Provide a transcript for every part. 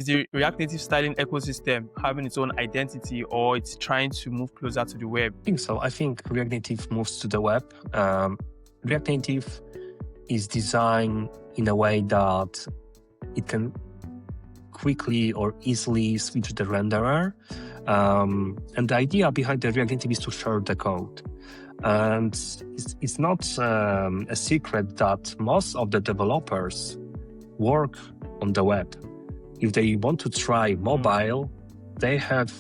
Is the React Native styling ecosystem having its own identity, or it's trying to move closer to the web? I think so. I think React Native moves to the web. React Native is designed in a way that it can quickly or easily switch the renderer. And the idea behind the React Native is to share the code. And it's not a secret that most of the developers work on the web. If they want to try mobile, they have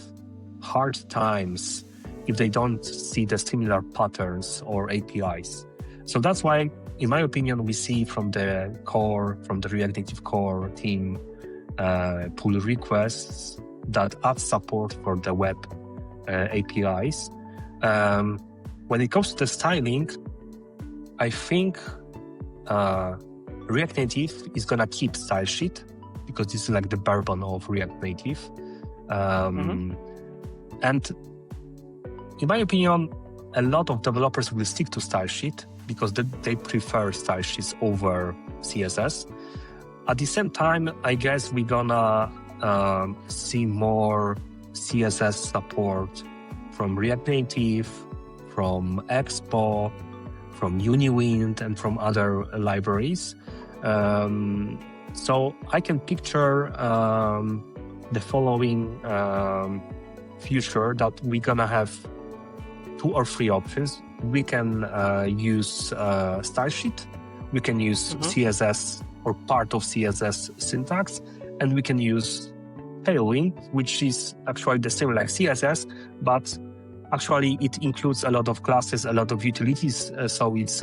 hard times if they don't see the similar patterns or APIs. So that's why, in my opinion, we see from the React Native core team, pull requests that add support for the web APIs. When it comes to the styling, I think React Native is gonna keep style sheet because this is like the barebone of React Native. And in my opinion, a lot of developers will stick to style sheet because they prefer style sheets over CSS. At the same time, I guess we're gonna see more CSS support from React Native, from Expo, from Uniwind, and from other libraries. So I can picture the following future that we're gonna have 2 or 3 options. We can use style sheet, we can use CSS or part of CSS syntax, and we can use Tailwind, which is actually the same like CSS, but actually it includes a lot of classes, a lot of utilities, so it's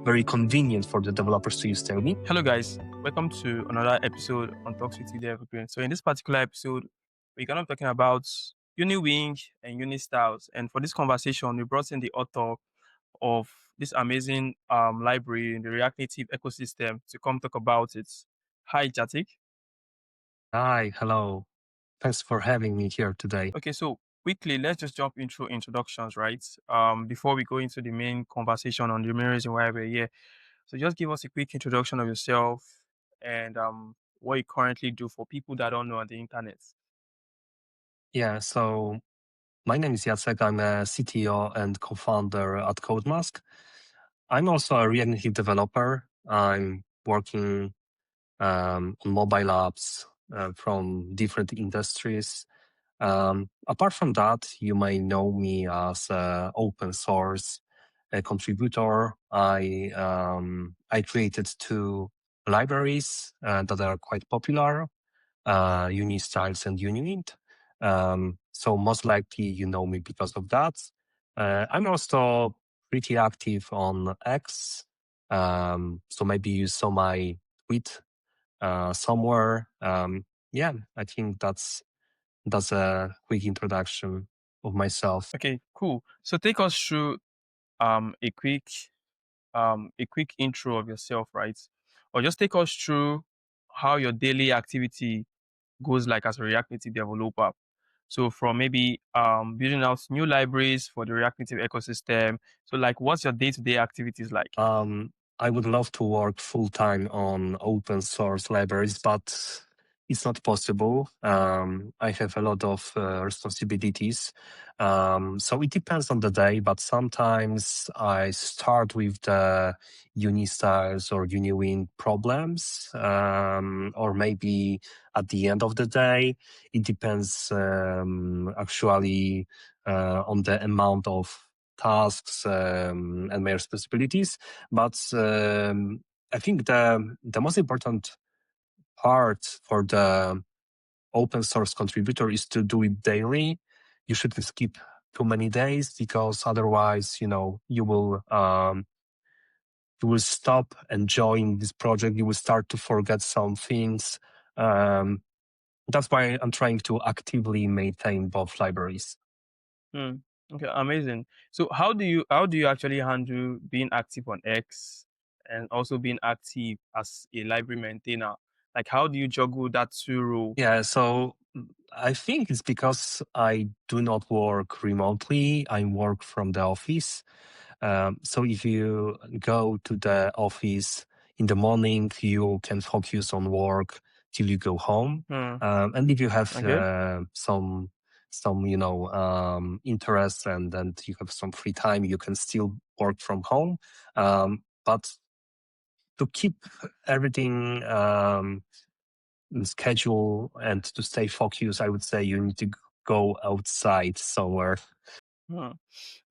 very convenient for the developers to use Tailwind. Hello guys, welcome to another episode on Talks with You Evergreen. So in this particular episode, we're going to be talking about Uniwind and Unistyles. And for this conversation, we brought in the author of this amazing library in the React Native ecosystem to come talk about it. Hi, Jacek. Hi, hello. Thanks for having me here today. Okay, so quickly, let's just jump into introductions, right? Before we go into the main conversation on the main reason why we're here. So just give us a quick introduction of yourself and what you currently do for people that don't know on the internet. Yeah, so my name is Jacek. I'm a CTO and co-founder at CodeMask. I'm also a React Native developer. I'm working on mobile apps from different industries. Apart from that, you may know me as an open source contributor. I created 2 libraries that are quite popular, Unistyles and Uniwind. So most likely you know me because of that. I'm also pretty active on X. So maybe you saw my tweet somewhere. Yeah, I think that's a quick introduction of myself. Okay, cool. So take us through a quick intro of yourself, right? Or just take us through how your daily activity goes like as a React Native developer. So from maybe building out new libraries for the React Native ecosystem. So like what's your day-to-day activities like? I would love to work full-time on open source libraries, but it's not possible. I have a lot of responsibilities. So it depends on the day, but sometimes I start with the Unistyles or Uniwind problems, or maybe at the end of the day. It depends actually on the amount of tasks and my responsibilities. But I think the most important part for the open source contributor is to do it daily. You shouldn't skip too many days because otherwise, you will stop enjoying this project. You will start to forget some things. That's why I'm trying to actively maintain both libraries. Okay, amazing. So how do you actually handle being active on X and also being active as a library maintainer? Like how do you juggle that 2 roles? Yeah, so I think it's because I do not work remotely. I work from the office. So if you go to the office in the morning, you can focus on work. till you go home. Hmm. And if you have Okay. some interest and you have some free time, you can still work from home. But to keep everything schedule and to stay focused, I would say you need to go outside somewhere. Hmm.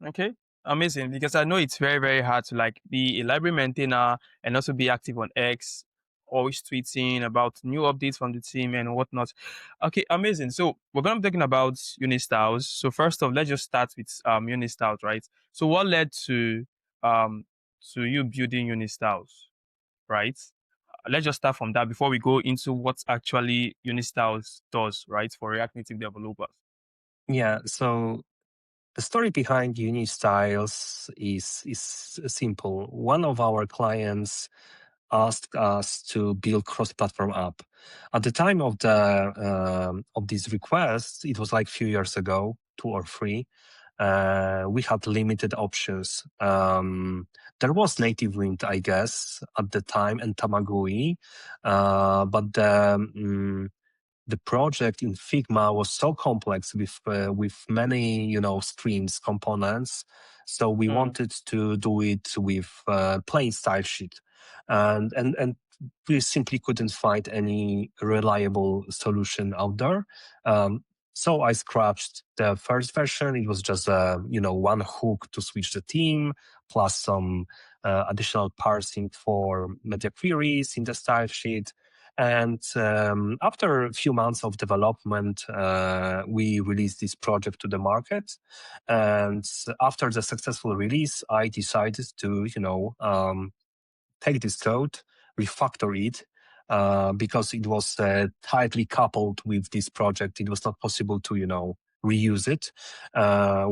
Okay. Amazing. Because I know it's very, very hard to like be a library maintainer and also be active on X, always tweeting about new updates from the team and whatnot. Okay, amazing. So we're gonna be talking about Unistyles. So first off, let's just start with Unistyles, right? So what led um to you building Unistyles, right? Let's just start from that before we go into what actually Unistyles does, right, for React Native developers. Yeah, so the story behind Unistyles is simple. One of our clients asked us to build cross-platform app. At the time of this request, it was like a few years ago, 2 or 3. We had limited options. There was native Wind, I guess, at the time, and Tamagui, but the project in Figma was so complex with many streams components, so we Mm, wanted to do it with plain style sheet, and we simply couldn't find any reliable solution out there. Um, so I scratched the first version. It was just one hook to switch the theme plus some additional parsing for media queries in the style sheet. And after a few months of development, we released this project to the market. And after the successful release, I decided to, take this code, refactor it, because it was tightly coupled with this project. It was not possible to, reuse it.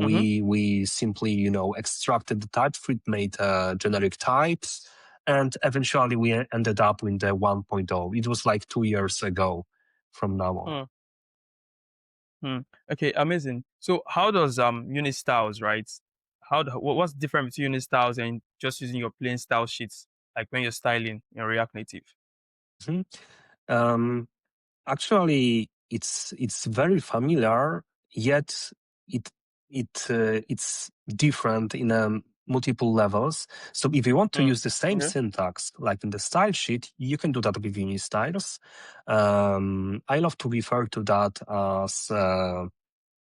mm-hmm, We simply, extracted the types, made generic types, and eventually we ended up with the 1.0. It was like 2 years ago from now on. mm, mm. Okay, amazing. So how does Unistyles, right? What's different between Unistyles and just using your plain style sheets, like when you're styling in React Native? Mhm. Um, Actually, it's very familiar, yet it it's different in multiple levels. So if you want to Mm, use the same okay. syntax like in the style sheet, you can do that with Unistyles. I love to refer to that as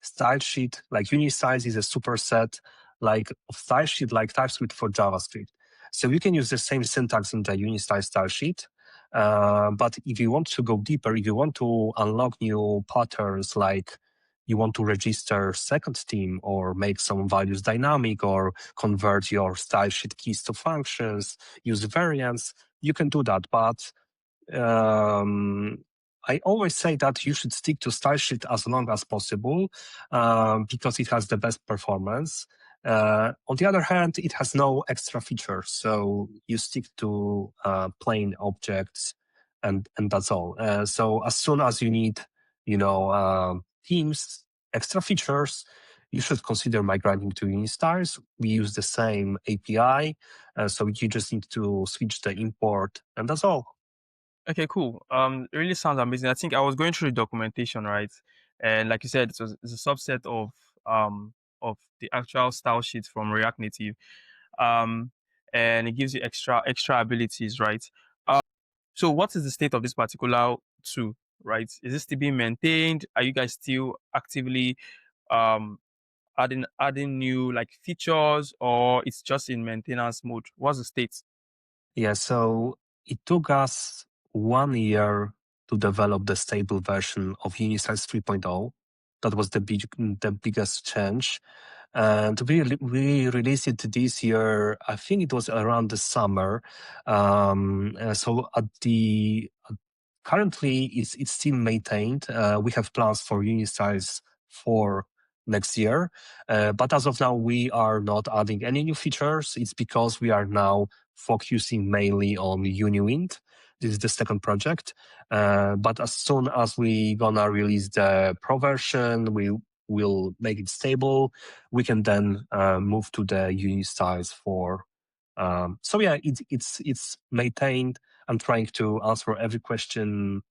style sheet. Like Unistyles is a superset like of style sheet like TypeScript for JavaScript. So you can use the same syntax in the Unistyles style sheet. But if you want to go deeper, if you want to unlock new patterns, like you want to register second theme or make some values dynamic or convert your style sheet keys to functions, use variants, you can do that. But um, I always say that you should stick to style sheet as long as possible because it has the best performance. On the other hand, it has no extra features, so you stick to plain objects, and that's all. So as soon as you need, themes, extra features, you should consider migrating to Unistyles. We use the same API, so you just need to switch the import, and that's all. Okay, cool. It really sounds amazing. I think I was going through the documentation, right? And like you said, it's a subset of the actual style sheet from React Native. Um, and it gives you extra abilities, right? So what is the state of this particular tool, right? Is this still being maintained? Are you guys still actively um adding new like features, or it's just in maintenance mode? What's the state? Yeah, so it took us 1 year to develop the stable version of Unistyles 3.0. That was the biggest change. And we released it this year. I think it was around the summer. So currently it's still maintained. We have plans for Unistyles for next year, but as of now we are not adding any new features. It's because we are now focusing mainly on Uniwind. This is the second project, but as soon as we gonna release the pro version, we will make it stable. We can then move to the Unistyles for. So yeah, it's maintained. I'm trying to answer every question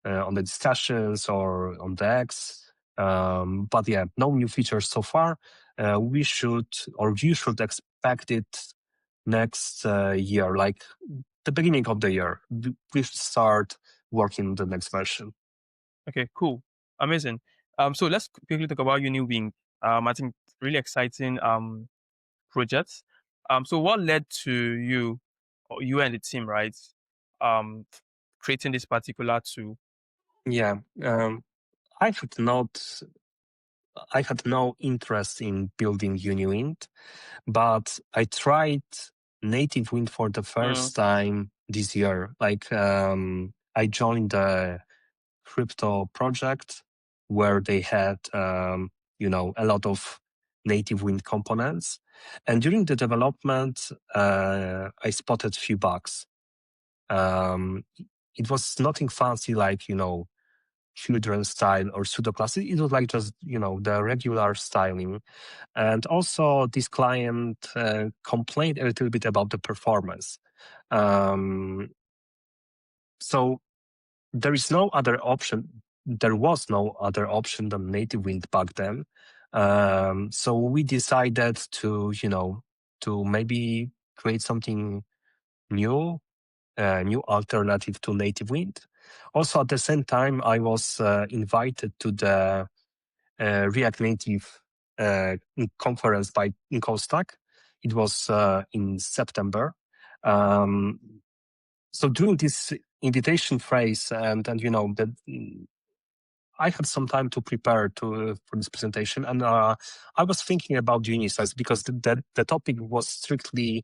on the discussions or on the X. But yeah, no new features so far. We should, or you should expect it next year, like the beginning of the year. We should start working on the next version. Okay, cool. Amazing. So let's quickly talk about Uniwing. I think really exciting projects. So what led to you or you and the team, right? Um, creating this particular tool. Yeah, I had not, I had no interest in building Uniwind, but I tried native wind for the Mm, first time this year. Like, I joined a crypto project where they had, a lot of native wind components. And during the development, I spotted few bugs. Um, it was nothing fancy like, children style or pseudo class. It was like just, the regular styling. And also this client complained a little bit about the performance. Um, so there is no other option. There was no other option than native wind back then. So we decided to maybe create something new, new alternative to native wind. Also, at the same time, I was invited to the React Native conference by Stack. It was in September. Um, so during this invitation phase, and that I had some time to prepare for this presentation, and I was thinking about Unistyles because the topic was strictly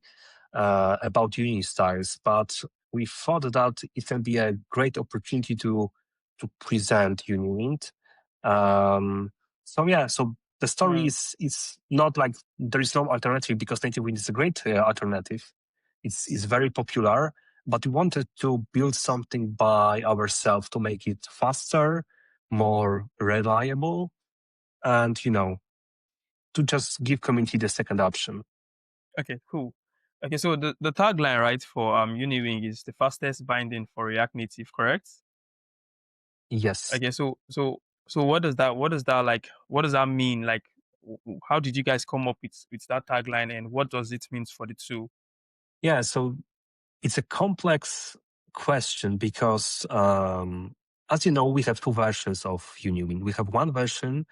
about Unistyles, but we thought that it can be a great opportunity to present Uniwind. Um, so the story mm, is not like there is no alternative because native wind is a great alternative. It's very popular, but we wanted to build something by ourselves to make it faster, more reliable, and to just give community the second option. okay, cool. Okay, so the tagline, right, for Uniwing is the fastest binding for React Native, correct? Yes. Okay, so what does that mean? Like how did you guys come up with that tagline and what does it mean for the tool? Yeah. So it's a complex question because, as you know, we have two versions of Uniwind. We have one version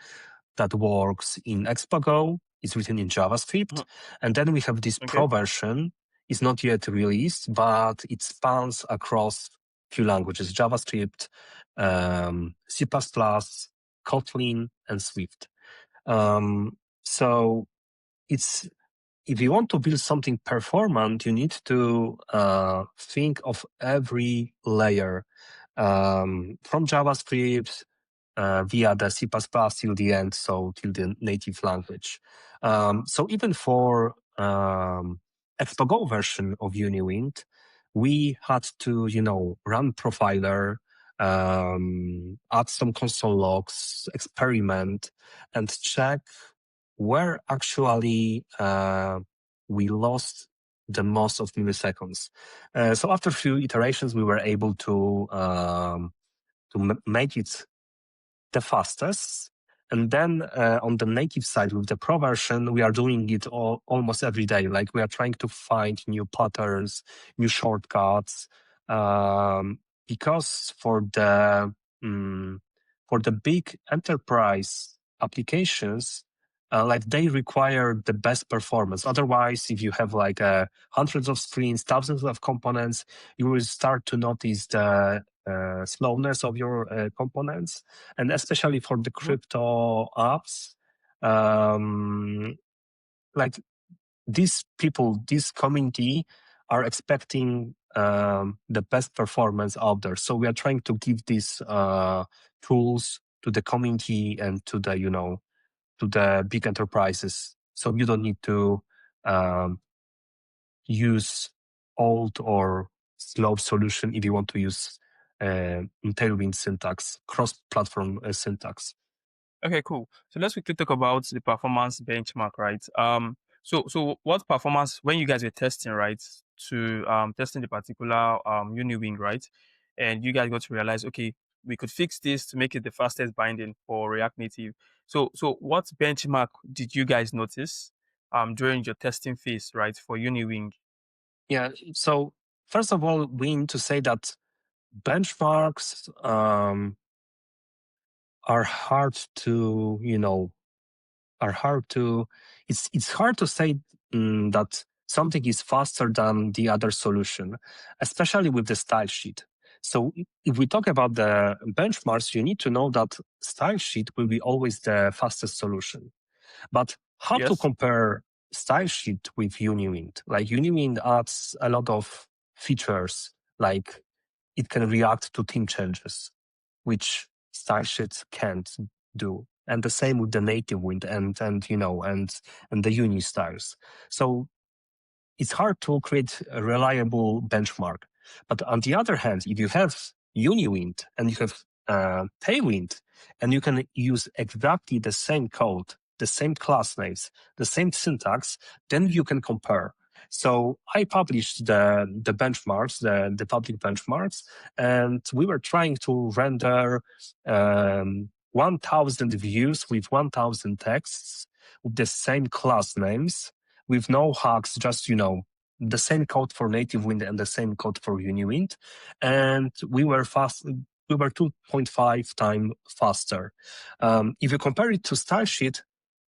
that works in Expago, it's written in JavaScript, Mhm. and then we have this Okay. Pro version. It's not yet released, but it spans across few languages: JavaScript, C++, Kotlin, and Swift. So it's if you want to build something performant, you need to think of every layer from JavaScript via the C++ till the end, so till the native language. So even for Expago version of Uniwind, we had to, run profiler, add some console logs, experiment, and check where actually we lost the most of milliseconds. So after a few iterations, we were able to make it the fastest. And then on the native side with the Pro version, we are doing it almost every day. Like we are trying to find new patterns, new shortcuts, because mm, for the big enterprise applications, like they require the best performance. Otherwise, if you have like hundreds of screens, thousands of components, you will start to notice the slowness of your components, and especially for the Mhm. crypto apps, like these people, this community are expecting the best performance out there. So we are trying to give these tools to the community and to the to the big enterprises. So you don't need to um, use old or slow solution if you want to use Tailwind syntax, cross-platform syntax. Okay, cool. So let's quickly talk about the performance benchmark, right? So what performance when you guys were testing, right? To testing the particular Uniwing, right? And you guys got to realize, okay, we could fix this to make it the fastest binding for React Native. So what benchmark did you guys notice during your testing phase, right, for Uniwing? Yeah. So first of all, we need to say that benchmarks are hard to, are hard to. It's hard to say that something is faster than the other solution, especially with the style sheet. So if we talk about the benchmarks, you need to know that style sheet will be always the fastest solution. But how to Yes. compare style sheet with Uniwind? Like Uniwind adds a lot of features, like it can react to theme changes, which style sheets can't do. And the same with the native wind and the Unistyles. So it's hard to create a reliable benchmark. But on the other hand, if you have Uniwind and you have Tailwind, and you can use exactly the same code, the same class names, the same syntax, then you can compare. So I published the benchmarks, the public benchmarks, and we were trying to render 1,000 views with 1,000 texts with the same class names with no hacks, just, the same code for native wind and the same code for Uniwind. And we were 2.5 times faster. If you compare it to Stylesheet,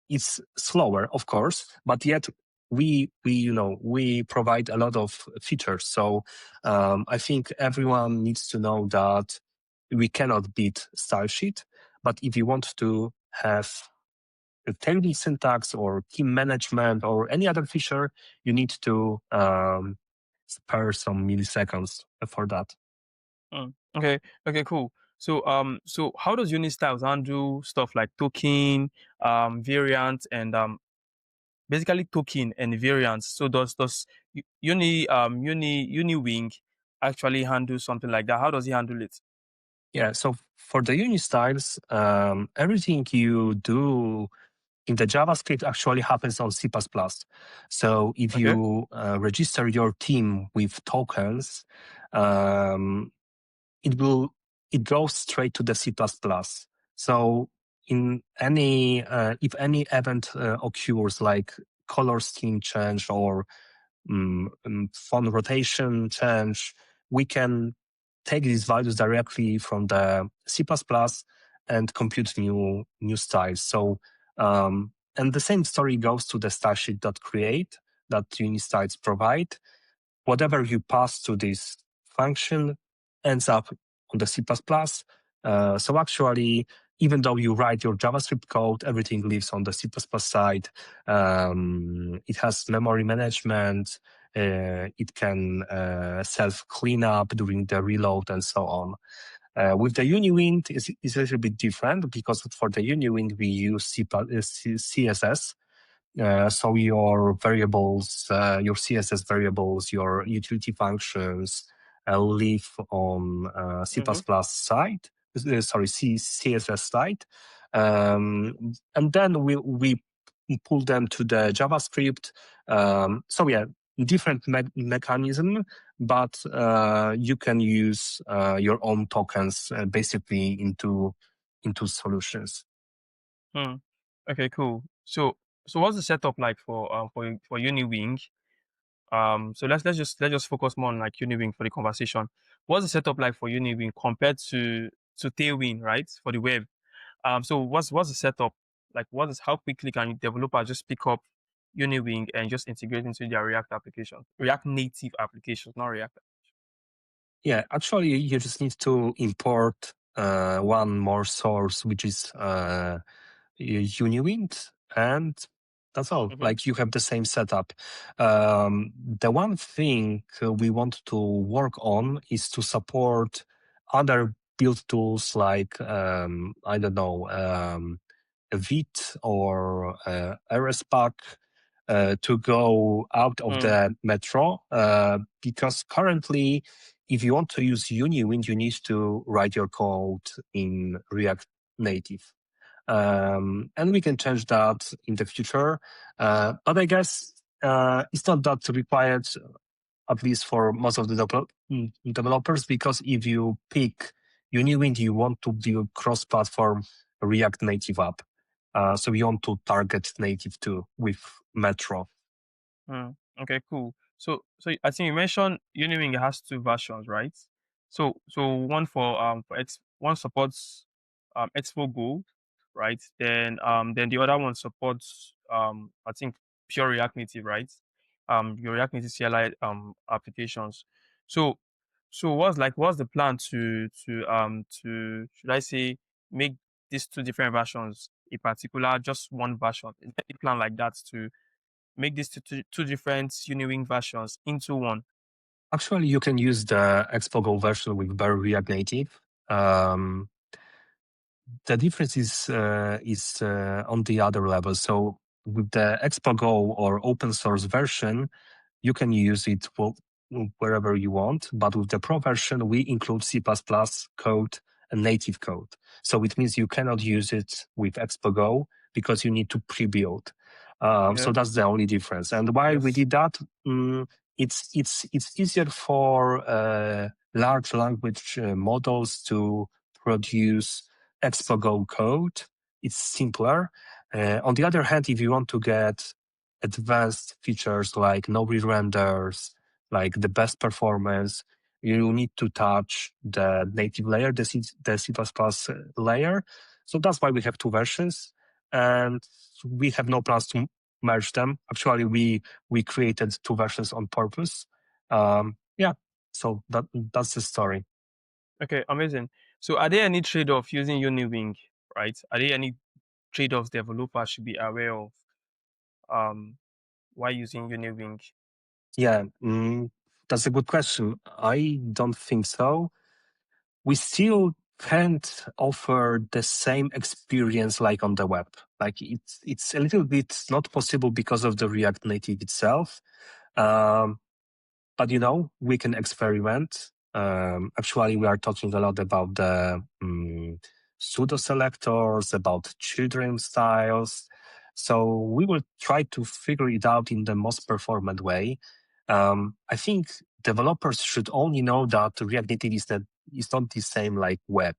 it's slower, of course, but yet we provide a lot of features. So I think everyone needs to know that we cannot beat Stylesheet, but if you want to have tailoring syntax or team management or any other feature, you need to spare some milliseconds for that. Okay. Okay. Cool. So how does Unistyles handle stuff like token, variant, and basically token and variants? So does Uniwing actually handle something like that? How does he handle it? Yeah, so for the Unistyles, everything you do in the JavaScript actually happens on C++. So if Okay. you register your team with tokens, um, it goes straight to the C++. So in any if any event occurs, like color scheme change or font rotation change, we can take these values directly from the C++ and compute new styles. So and the same story goes to the stylesheet.create that Unistyles provide. Whatever you pass to this function ends up on the C++. So actually, even though you write your JavaScript code, everything lives on the C++ side. It has memory management. It can self clean up during the reload and so on. With the Uniwind, it's a little bit different because for the Uniwind, we use CSS. So your variables, your CSS variables, your utility functions live on C++ Mm-hmm. side, CSS side. And then we pull them to the JavaScript. So yeah, different mechanism, but you can use your own tokens basically into solutions. Hmm. Okay. Cool. So what's the setup like for Uniwing? So let's just focus more on like Uniwing for the conversation. What's the setup like for Uniwing compared to Tailwind, right? For the web. So what's the setup? Like how quickly can developers just pick up Uniwing and just integrate into their React application? React native applications, not React. Yeah, actually, you just need to import one more source, which is Uniwind, and that's all. Mm-hmm. Like you have the same setup. The one thing we want to work on is to support other build tools like I don't know, Vite or RSpack to go out of Mm, the metro because currently, if you want to use Uniwind, you need to write your code in React Native. And we can change that in the future. But I guess it's not that required, at least for most of the developers, because if you pick Uniwind, you want to build cross-platform React Native app. So you want to target native too with Metro. Okay, cool. So I think you mentioned Uniwing has two versions, right? So one one supports Expo Go, right? Then the other one supports I think pure React Native, right? Your React Native CLI applications. So what's the plan to should I say make these two different versions a particular just one version? Is there a plan like that to make these two different Uniwing versions into one? Actually, you can use the Expo Go version with bare React Native. Um, the difference is on the other level. So with the Expo Go or open source version, you can use it wherever you want. But with the Pro version, we include C++ code and native code. So it means you cannot use it with Expo Go because you need to pre-build. So Yeah. that's the only difference. And why we Yes. did that? It's easier for large language models to produce Expo Go code. It's simpler. On the other hand, if you want to get advanced features like no re-renders, like the best performance, you need to touch the native layer, the C++ layer. So that's why we have two versions, and we have no plans to merge them. Actually, we created two versions on purpose. Yeah, so that's the story. Okay, amazing. So are there any trade-off using Uniwing, right? Are there any trade-offs developers should be aware of um while using Uniwing? Yeah, that's a good question. I don't think so. We still can't offer the same experience like on the web. Like it's a little bit not possible because of the React Native itself. Um, but we can experiment. Actually, we are talking a lot about the pseudo selectors, about children styles. So we will try to figure it out in the most performant way. I think developers should only know that React Native is not the same like web.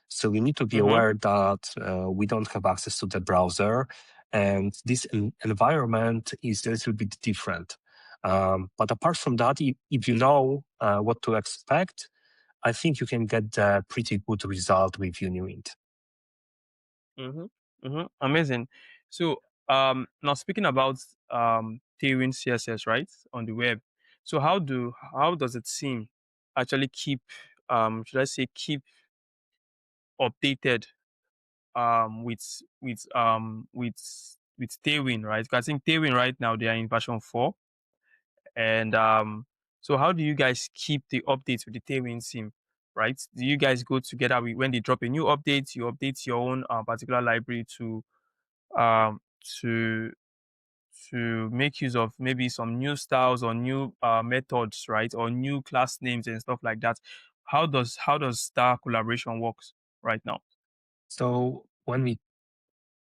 So we need to be Mm-hmm. aware that we don't have access to the browser, and this environment is a little bit different. But apart from that, if you know what to expect, I think you can get a pretty good result with Uniwind. Mm-hmm. Mm-hmm. Amazing. So now speaking about Tailwind CSS, right, on the web. So how does it seem actually keep should I say keep updated with Tailwind, right? Because I think Tailwind right now they are in version 4, and so how do you guys keep the updates with the Tailwind sim, right? Do you guys go together when they drop a new update, you update your own particular library um to to make use of maybe some new styles or new methods, right, or new class names and stuff like that? How does that collaboration works right now? So when we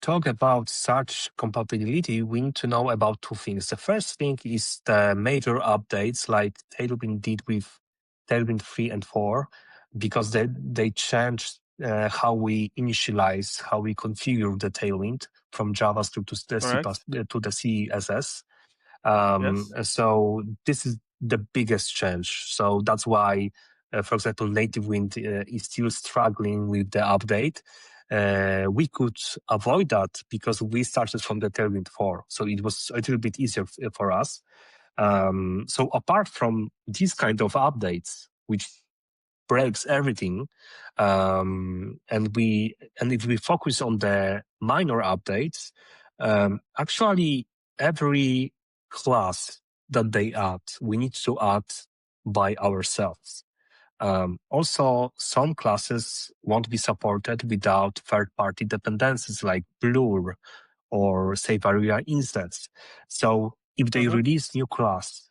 talk about such compatibility, we need to know about two things. The first thing is the major updates like Tailwind did with Tailwind 3 and 4, because they changed how we initialize, how we configure the Tailwind from JavaScript to the C++ Correct. to the CSS. Yes. So this is the biggest change. So that's why, for example, Native Wind is still struggling with the update. We could avoid that because we started from the Tailwind 4. So it was a little bit easier for us. So apart from these kind of updates, which breaks everything, and if we focus on the minor updates, actually every class that they add, we need to add by ourselves. Also, some classes won't be supported without third-party dependencies like Blur or Safe Area Instance. So if they Mm-hmm. release new class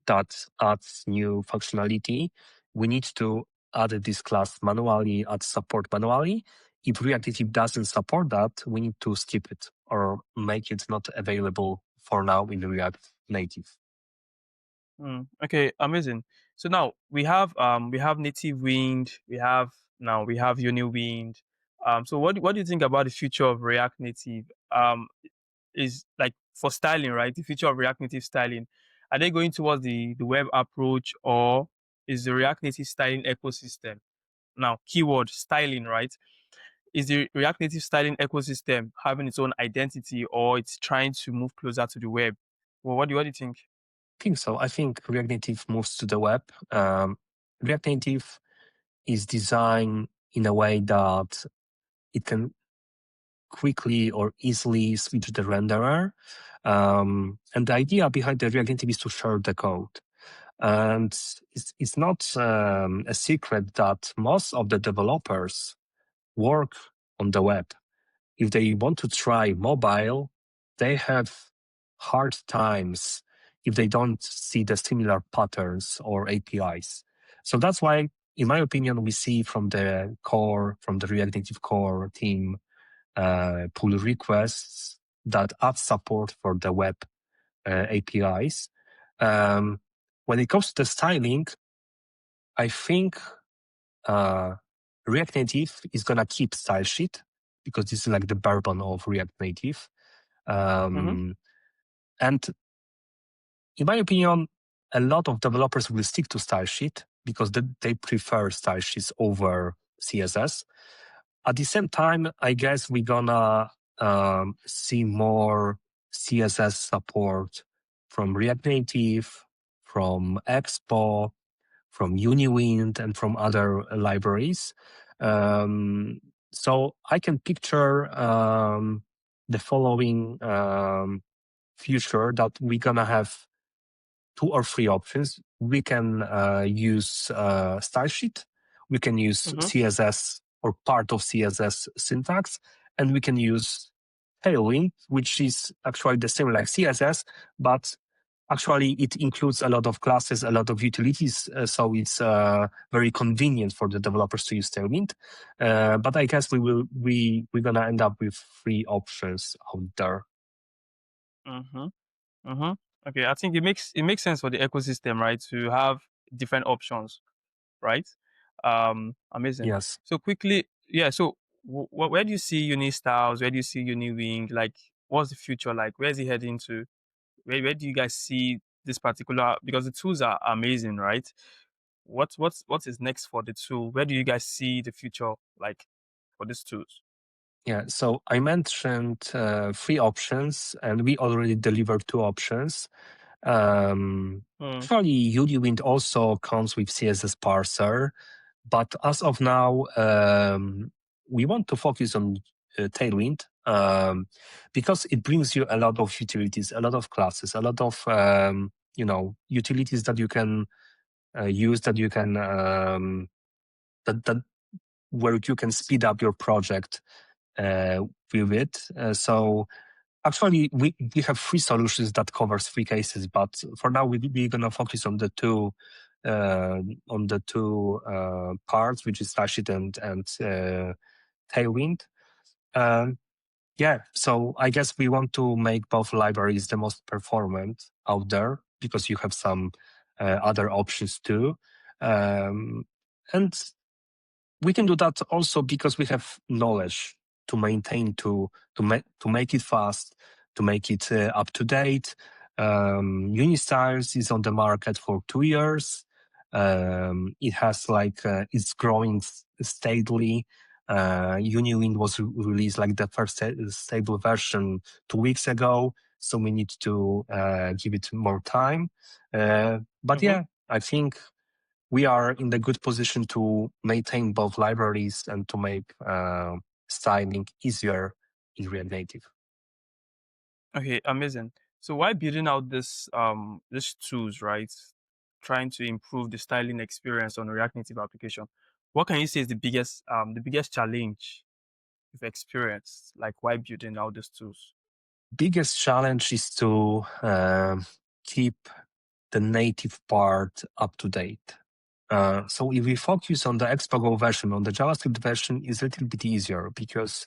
that adds new functionality, we need to add this class manually, add support manually. If React Native doesn't support that, we need to skip it or make it not available for now in React Native. Okay, amazing. So now we have native wind, we have Uniwind. So what do you think about the future of React Native? Is like for styling, right? The future of React Native styling. Are they going towards the web approach, or is the React Native styling ecosystem? Now, keyword styling, right? Is the React Native styling ecosystem having its own identity, or it's trying to move closer to the web? Well, what do you think? I think so. I think React Native moves to the web. React Native is designed in a way that it can quickly or easily switch the renderer. And the idea behind the React Native is to share the code. And it's not a secret that most of the developers work on the web. If they want to try mobile, they have hard times if they don't see the similar patterns or APIs. So that's why, in my opinion, we see from the React Native core team, pull requests that add support for the web APIs. When it comes to the styling, I think React Native is gonna keep style sheet because this is like the barebone of React Native. Mm-hmm. And in my opinion, a lot of developers will stick to style sheet because they prefer style sheets over CSS. At the same time, I guess we're gonna see more CSS support from React Native, from Expo, from Uniwind, and from other libraries. So I can picture the following future that we're gonna have two or three options. We can use style sheet, we can use Mm-hmm. CSS or part of CSS syntax, and we can use Tailwind, which is actually the same like CSS, but actually it includes a lot of classes, a lot of utilities, so it's very convenient for the developers to use Tailwind. But I guess we're gonna end up with three options out there. Mm-hmm. Mm-hmm. Okay, I think it makes sense for the ecosystem, right, to have different options, right? Amazing. Yes. So quickly, yeah. So where do you see Unistyles? Where do you see Uniwing? Like, what's the future like? Where's it heading to? Where do you guys see this particular? Because the tools are amazing, right? What is next for the tool? Where do you guys see the future like for these tools? Yeah, so I mentioned three options, and we already delivered two options. Mm, Actually, Uniwind also comes with CSS parser, but as of now, we want to focus on Tailwind because it brings you a lot of utilities, a lot of classes, a lot of utilities that you can use, that you can that where you can speed up your project with it. So actually, we have three solutions that covers three cases, but for now we're gonna focus on the two parts, which is Rashid and Tailwind. Yeah, so I guess we want to make both libraries the most performant out there because you have some other options too. And we can do that also because we have knowledge to maintain, to make it fast, to make it up to date. Unistyles is on the market for 2 years. It has it's growing steadily. Uniwind was released like the first stable version 2 weeks ago, so we need to give it more time. But mm-hmm. yeah, I think we are in the good position to maintain both libraries and to make styling easier in React Native. Okay, amazing. So why building out these tools, right? Trying to improve the styling experience on a React Native application. What can you say is the biggest challenge you've experienced? Like why building out these tools? Biggest challenge is to keep the native part up to date. So if we focus on the Expo version, on the JavaScript version, is a little bit easier because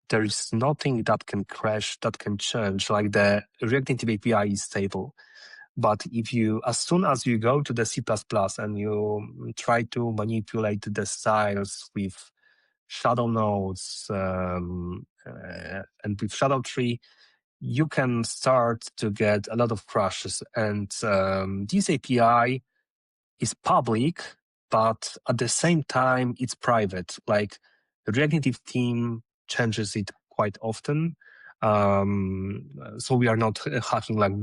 there is nothing that can crash, that can change. Like the React Native API is stable. But as soon as you go to the C++ and you try to manipulate the styles with shadow nodes and with shadow tree, you can start to get a lot of crashes. And this API is public, but at the same time, it's private. Like the React Native team changes it quite often. So we are not hacking, like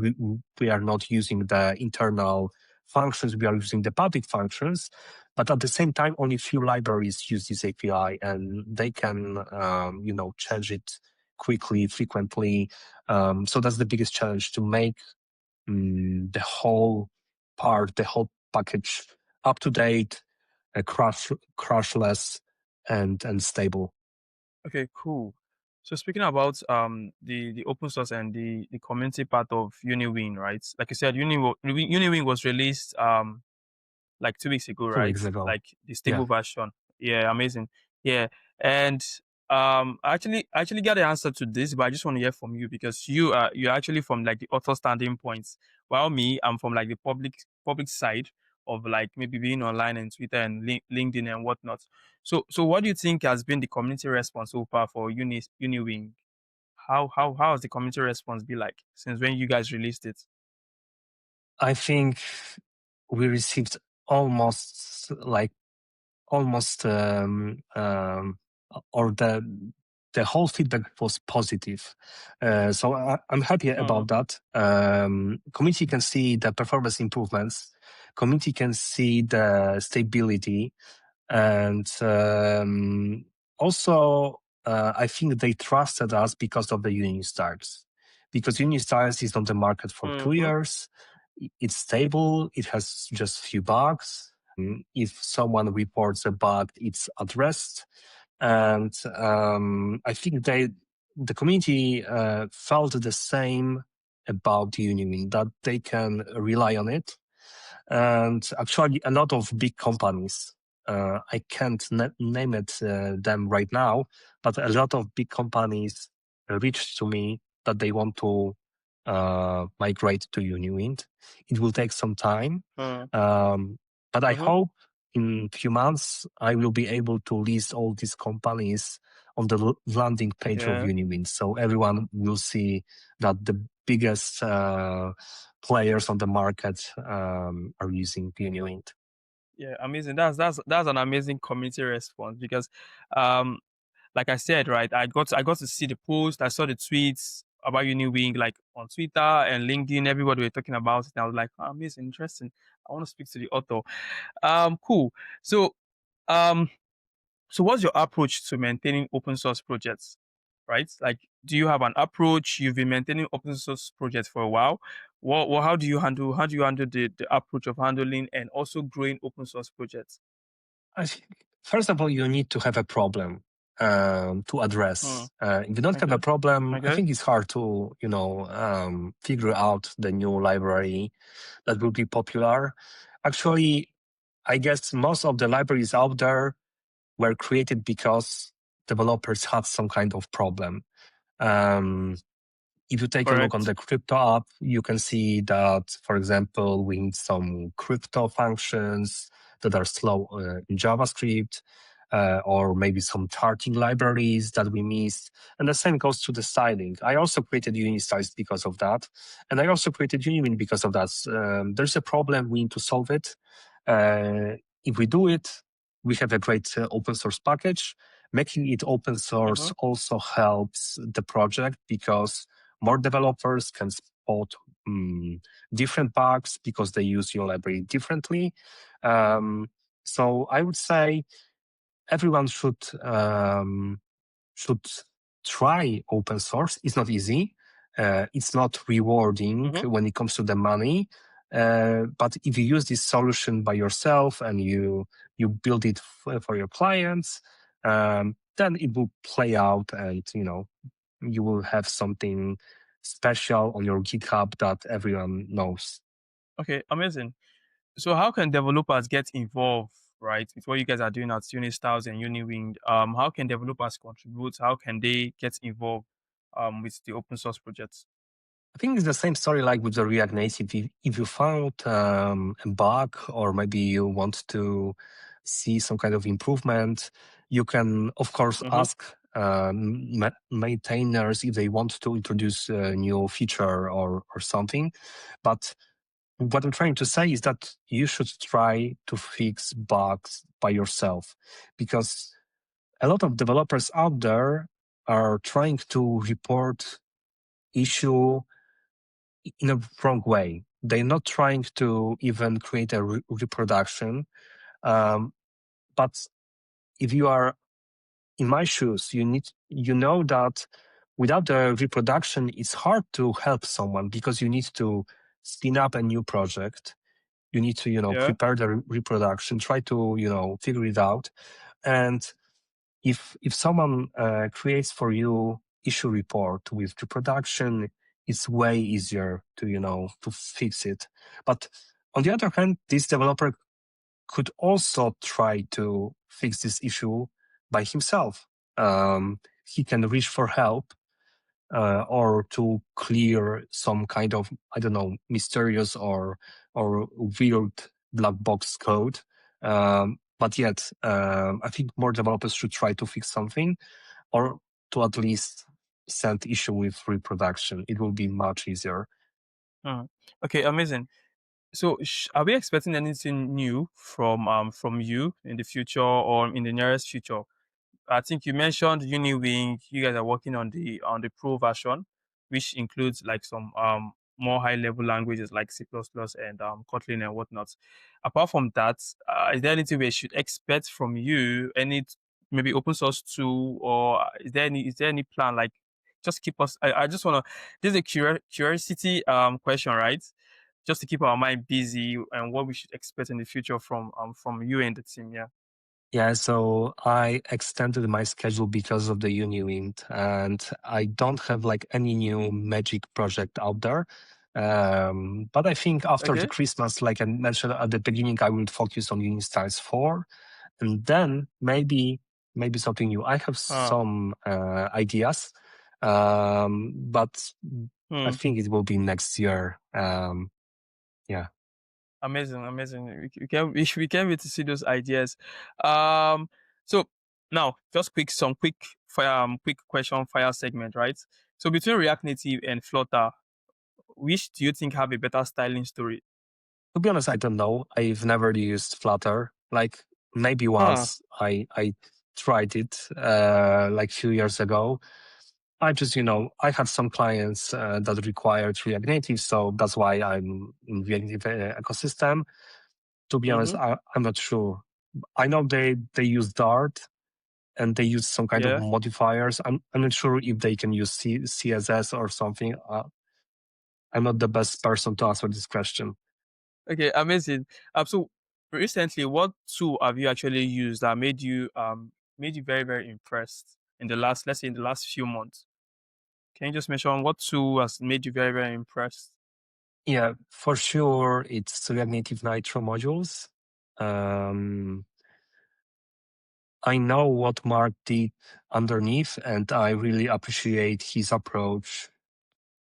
we are not using the internal functions, we are using the public functions. But at the same time, only few libraries use this API and they can, change it quickly, frequently. So that's the biggest challenge, to make the whole the whole package up to date, crashless, and stable. Okay, cool. So speaking about the open source and the community part of Uniwind, right? Like you said, Uniwind was released like 2 weeks ago, 2 weeks right? ago. Like the Yeah. stable version. Yeah, amazing. Yeah. And I actually got the answer to this, but I just want to hear from you because you're actually from like the author standing points, while me, I'm from like the public side of like maybe being online and Twitter and LinkedIn and whatnot. So what do you think has been the community response so far for Uniwing? How has the community response been like since when you guys released it? I think we received almost like almost or the whole feedback was positive. So I'm happy Mm, about that. Community can see the performance improvements. Community can see the stability. And also, I think they trusted us because of the Unistyles. Because Unistyles is on the market for two mm-hmm, years. It's stable. It has just few bugs. If someone reports a bug, it's addressed. And I think the community felt the same about Uniwind, that they can rely on it. And actually, a lot of big companies, I can't name it them right now, but a lot of big companies reached to me that they want to migrate to Uniwind. It will take some time, mm, um, but I mm-hmm. hope in a few months I will be able to list all these companies on the landing page of Yeah. Uniwind, so everyone will see that the biggest players on the market are using Uniwind. Yeah, amazing. That's an amazing community response because, um, like I said, right, I got to see the post, I saw the tweets about Uniwing like on Twitter and LinkedIn. Everybody were talking about it. And I was like, oh, amazing, interesting. I want to speak to the author. Cool. So, um, so what's your approach to maintaining open source projects? Right? Like, do you have an approach? You've been maintaining open source projects for a while. How do you handle the approach of handling and also growing open source projects? I think, first of all, you need to have a problem to Hmm. address. If you don't have a Okay. problem, I Okay. think it's hard to, figure out the new library that will be popular. Actually, I guess most of the libraries out there were created because developers had some kind of problem. Um, if you take a look on Correct. the crypto app, you can see that, for example, we need some crypto functions that are slow in JavaScript, or maybe some charting libraries that we missed. And the same goes to the styling. I also created Unistyles because of that. And I also created Uniwind because of that. There's a problem, we need to solve it. Uh, if we do it, we have a great open source package. Making it open source Mm-hmm. also helps the project because more developers can spot different bugs because they use your library differently. Um, so I would say everyone should try open source. It's not easy. It's not rewarding Mm-hmm. when it comes to the money. But if you use this solution by yourself and you build it for your clients, then it will play out, and you will have something special on your GitHub that everyone knows. Okay. Amazing. So how can developers get involved, right, with what you guys are doing at Unistyles and Uniwind? How can developers contribute? How can they get involved with the open source projects? I think it's the same story like with the React Native. If you found a bug, or maybe you want to see some kind of improvement, you can, of course, Mm-hmm. ask maintainers if they want to introduce a new feature or something. But what I'm trying to say is that you should try to fix bugs by yourself, because a lot of developers out there are trying to report issue in a wrong way. They're not trying to even create a reproduction. Um, but if you are in my shoes, you know that without the reproduction, it's hard to help someone, because you need to spin up a new project. You need to, Yeah. prepare the reproduction, try to, figure it out. And if someone creates for you issue report with reproduction, it's way easier to to fix it. But on the other hand, this developer could also try to fix this issue by himself. He can reach for help, or to clear some kind of, I don't know, mysterious or weird black box code. But yet, I think more developers should try to fix something, or to at least send issue with reproduction. It will be much easier. Mm. Okay, amazing. So, are we expecting anything new from you in the future or in the nearest future? I think you mentioned Uniwing. You guys are working on the pro version, which includes like some more high level languages like C++ plus plus and Kotlin and whatnot. Apart from that, is there anything we should expect from you? Maybe open source tool, or is there any plan like just keep us? I just wanna. This is a curiosity question, right? Just to keep our mind busy and what we should expect in the future from you and the team. Yeah. Yeah, so I extended my schedule because of the Uniwind, and I don't have like any new magic project out there. But I think after the Okay. Christmas, like I mentioned at the beginning, I will focus on Unistyles 4, and then maybe something new. I have Uh, some ideas, but I hmm. think it will be next year. Yeah. Amazing, amazing. We can't wait to see those ideas. Um, so now just quick question fire segment, right? So between React Native and Flutter, which do you think have a better styling story? To be honest, I don't know. I've never used Flutter. Like maybe Huh. once I tried it like few years ago. I just I had some clients that required React Native, so that's why I'm in React Native ecosystem. To be honest, Mm-hmm. I'm not sure. I know they use Dart and they use some kind of Yeah. modifiers. I'm not sure if they can use CSS or something. I'm not the best person to answer this question. Okay, amazing. So recently, what tool have you actually used that made you very, very impressed in the last, let's say in the last few months? Can you just mention what tool has made you very, very impressed? Yeah, for sure, it's React Native Nitro modules. Um, I know what Mark did underneath, and I really appreciate his approach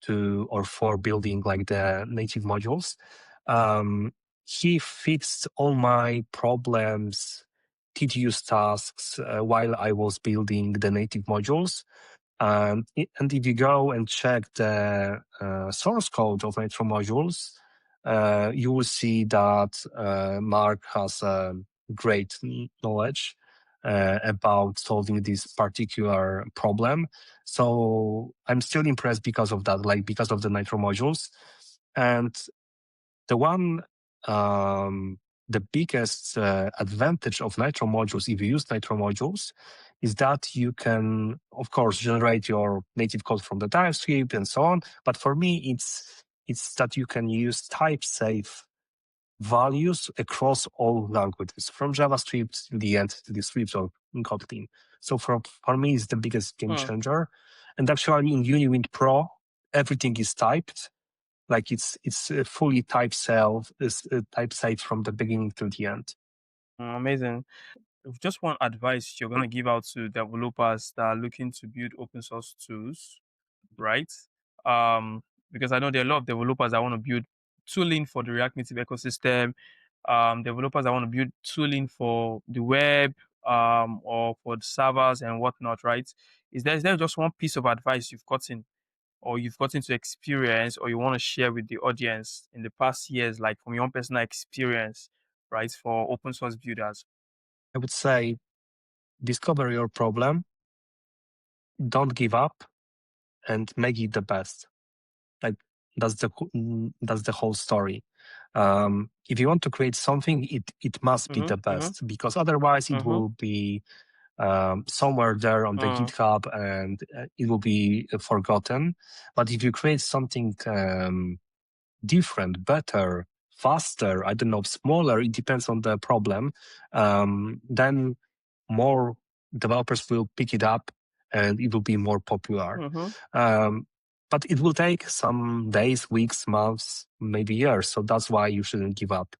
to or for building like the native modules. Um, he fixed all my problems, tedious tasks while I was building the native modules. And if you go and check the source code of Nitro modules, you will see that Mark has great knowledge about solving this particular problem. So I'm still impressed because of that, like because of the Nitro modules. And the one, the biggest advantage of Nitro modules, if you use Nitro modules, is that you can, of course, generate your native code from the TypeScript and so on. But for me, it's that you can use type safe values across all languages, from JavaScript to the end to the scripts of Kotlin. So for me, it's the biggest game Hmm. changer. And actually, in Uniwind Pro, everything is typed. Like it's fully type safe from the beginning to the end. Amazing. Just one advice you're going to give out to developers that are looking to build open source tools, right? because I know there are a lot of developers that want to build tooling for the React Native ecosystem, developers that want to build tooling for the web, or for the servers and whatnot, right? Is there just one piece of advice you've gotten or you've gotten to experience or you want to share with the audience in the past years, like from your own personal experience, right, for open source builders? I would say discover your problem, don't give up, and make it the best. Like that's the whole story. If you want to create something, it must be Mm-hmm, the mm-hmm, best, because otherwise it mm-hmm, will be somewhere there on the mm, GitHub, and it will be forgotten. But if you create something different, better, faster, I don't know, smaller, it depends on the problem, then more developers will pick it up and it will be more popular. mm-hmm, Um, but it will take some days, weeks, months, maybe years. So that's why you shouldn't give up.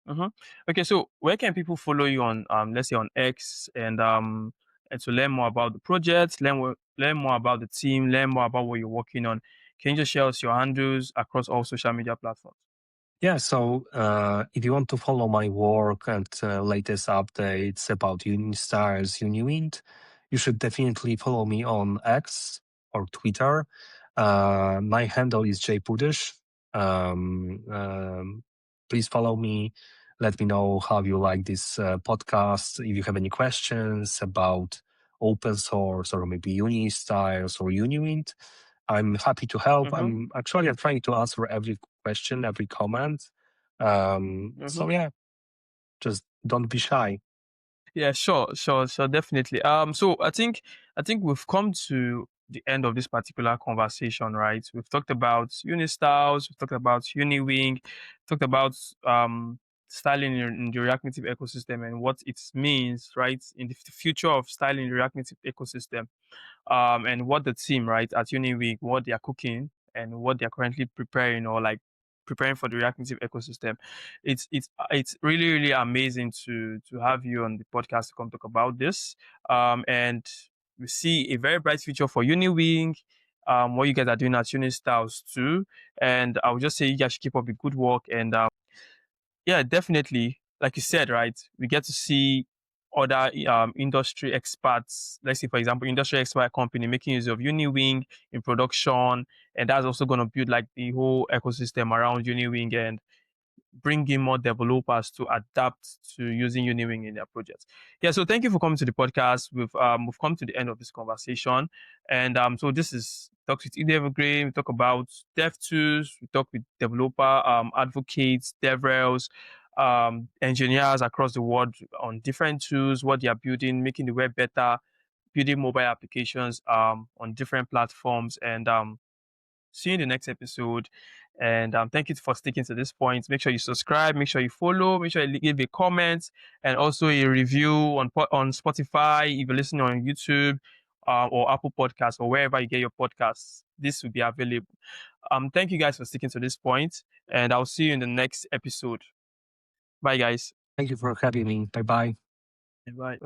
mm-hmm. Okay, so where can people follow you on, let's say on X, and to learn more about the project, learn more about the team, learn more about what you're working on? Can you just share us your handles across all social media platforms? Yeah, so if you want to follow my work and latest updates about Unistyles, Uniwind, you should definitely follow me on X or Twitter. My handle is Pudysz. Please follow me. Let me know how you like this podcast. If you have any questions about open source or maybe Unistyles or Uniwind, I'm happy to help. Mm-hmm, I'm trying to answer every question, every comment. mm-hmm. So yeah, just don't be shy. Yeah, sure, definitely. So I think we've come to the end of this particular conversation, right? We've talked about Unistyles, we've talked about Uniwing, talked about styling in the React Native ecosystem and what it means, right, in the future of styling the React Native ecosystem, and what the team, right, at Uniweek, what they are cooking and what they are currently preparing or like preparing for the React Native ecosystem. It's really amazing to have you on the podcast to come talk about this. And we see a very bright future for Uniwing. What you guys are doing at Unistyles too, and I would just say you guys should keep up the good work. And yeah, definitely. Like you said, right? We get to see other industry experts. Let's say, for example, industry expert company making use of Uniwing in production, and that's also going to build like the whole ecosystem around Uniwing and bring in more developers to adapt to using Uniwing in their projects. Yeah, so thank you for coming to the podcast. We've come to the end of this conversation, and so this is Talks with Ide Evergreen. We talk about dev tools. We talk with developer advocates, DevRels, engineers across the world on different tools, what they are building, making the web better, building mobile applications on different platforms, and see you in the next episode. And thank you for sticking to this point. Make sure you subscribe, make sure you follow, make sure you leave a comment and also a review on Spotify if you're listening on YouTube, or Apple Podcasts or wherever you get your podcasts. This will be available. Thank you guys for sticking to this point, and I'll see you in the next episode. Bye, guys. Thank you for having me. Bye bye. Bye.